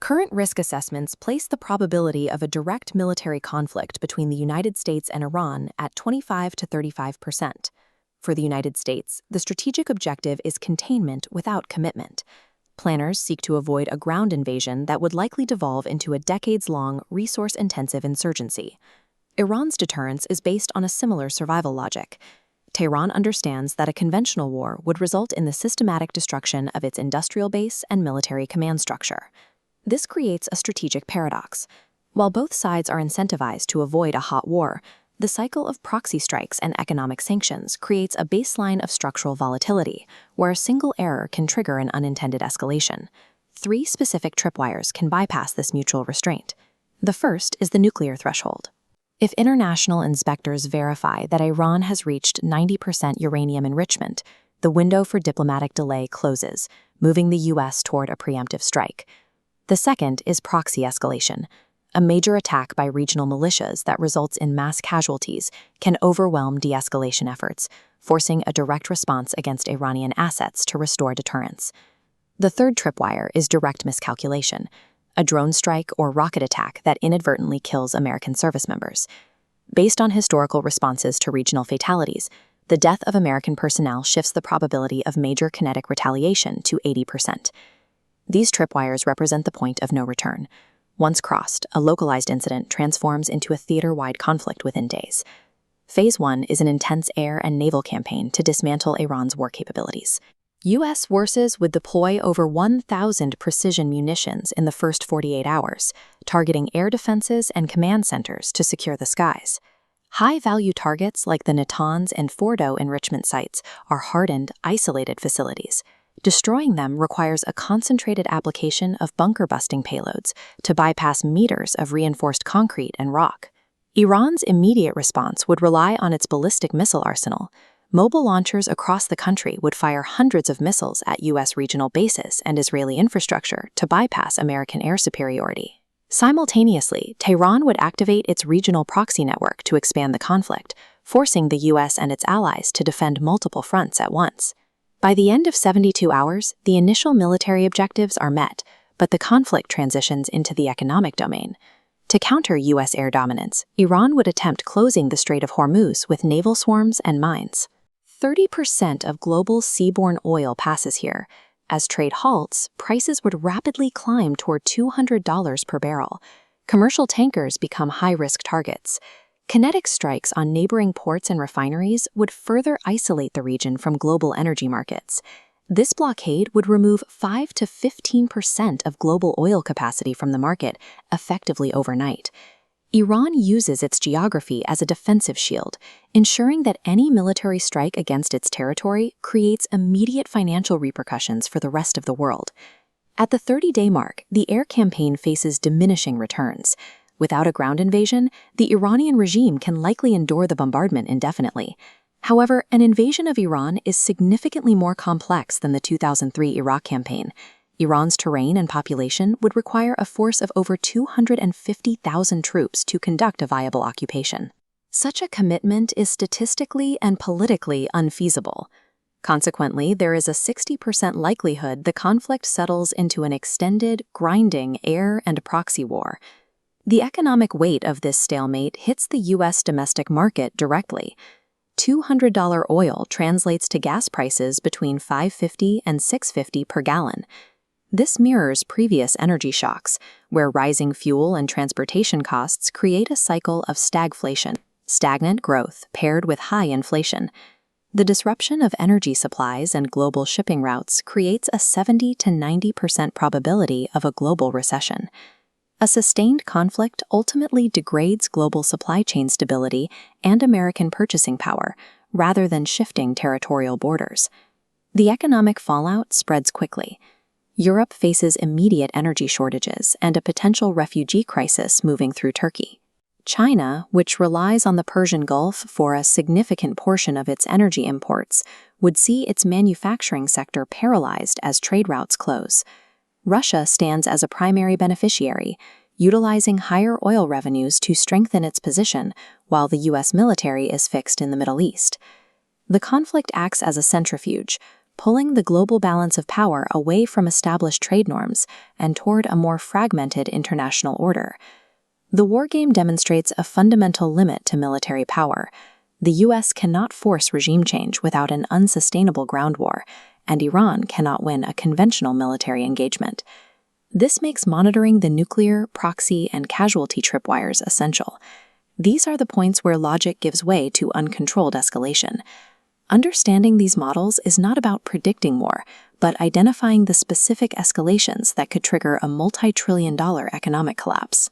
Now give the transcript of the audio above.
Current risk assessments place the probability of a direct military conflict between the United States and Iran at 25 to 35%. For the United States, the strategic objective is containment without commitment. Planners seek to avoid a ground invasion that would likely devolve into a decades-long, resource-intensive insurgency. Iran's deterrence is based on a similar survival logic. Tehran understands that a conventional war would result in the systematic destruction of its industrial base and military command structure. This creates a strategic paradox. While both sides are incentivized to avoid a hot war, the cycle of proxy strikes and economic sanctions creates a baseline of structural volatility, where a single error can trigger an unintended escalation. 3 specific tripwires can bypass this mutual restraint. The first is the nuclear threshold. If international inspectors verify that Iran has reached 90% uranium enrichment, the window for diplomatic delay closes, moving the U.S. toward a preemptive strike. The second is proxy escalation. A major attack by regional militias that results in mass casualties can overwhelm de-escalation efforts, forcing a direct response against Iranian assets to restore deterrence. The third tripwire is direct miscalculation, a drone strike or rocket attack that inadvertently kills American service members. Based on historical responses to regional fatalities, the death of American personnel shifts the probability of major kinetic retaliation to 80%. These tripwires represent the point of no return. Once crossed, a localized incident transforms into a theater-wide conflict within days. Phase 1 is an intense air and naval campaign to dismantle Iran's war capabilities. U.S. forces would deploy over 1,000 precision munitions in the first 48 hours, targeting air defenses and command centers to secure the skies. High-value targets like the Natanz and Fordo enrichment sites are hardened, isolated facilities. Destroying them requires a concentrated application of bunker-busting payloads to bypass meters of reinforced concrete and rock. Iran's immediate response would rely on its ballistic missile arsenal. Mobile launchers across the country would fire hundreds of missiles at U.S. regional bases and Israeli infrastructure to bypass American air superiority. Simultaneously, Tehran would activate its regional proxy network to expand the conflict, forcing the U.S. and its allies to defend multiple fronts at once. By the end of 72 hours, the initial military objectives are met, but the conflict transitions into the economic domain. To counter U.S. air dominance, Iran would attempt closing the Strait of Hormuz with naval swarms and mines. 30% of global seaborne oil passes here. As trade halts, prices would rapidly climb toward $200 per barrel. Commercial tankers become high-risk targets. Kinetic strikes on neighboring ports and refineries would further isolate the region from global energy markets. This blockade would remove 5 to 15% of global oil capacity from the market, effectively overnight. Iran uses its geography as a defensive shield, ensuring that any military strike against its territory creates immediate financial repercussions for the rest of the world. At the 30-day mark, the air campaign faces diminishing returns. Without a ground invasion, the Iranian regime can likely endure the bombardment indefinitely. However, an invasion of Iran is significantly more complex than the 2003 Iraq campaign. Iran's terrain and population would require a force of over 250,000 troops to conduct a viable occupation. Such a commitment is statistically and politically unfeasible. Consequently, there is a 60% likelihood the conflict settles into an extended, grinding air and proxy war. The economic weight of this stalemate hits the U.S. domestic market directly. $200 oil translates to gas prices between $5.50 and $6.50 per gallon. This mirrors previous energy shocks, where rising fuel and transportation costs create a cycle of stagflation, stagnant growth paired with high inflation. The disruption of energy supplies and global shipping routes creates a 70 to 90% probability of a global recession. A sustained conflict ultimately degrades global supply chain stability and American purchasing power, rather than shifting territorial borders. The economic fallout spreads quickly. Europe faces immediate energy shortages and a potential refugee crisis moving through Turkey. China, which relies on the Persian Gulf for a significant portion of its energy imports, would see its manufacturing sector paralyzed as trade routes close. Russia stands as a primary beneficiary, utilizing higher oil revenues to strengthen its position, while the U.S. military is fixed in the Middle East. The conflict acts as a centrifuge, pulling the global balance of power away from established trade norms and toward a more fragmented international order. The war game demonstrates a fundamental limit to military power. The U.S. cannot force regime change without an unsustainable ground war, and Iran cannot win a conventional military engagement. This makes monitoring the nuclear, proxy, and casualty tripwires essential. These are the points where logic gives way to uncontrolled escalation. Understanding these models is not about predicting war, but identifying the specific escalations that could trigger a multi-trillion-dollar economic collapse.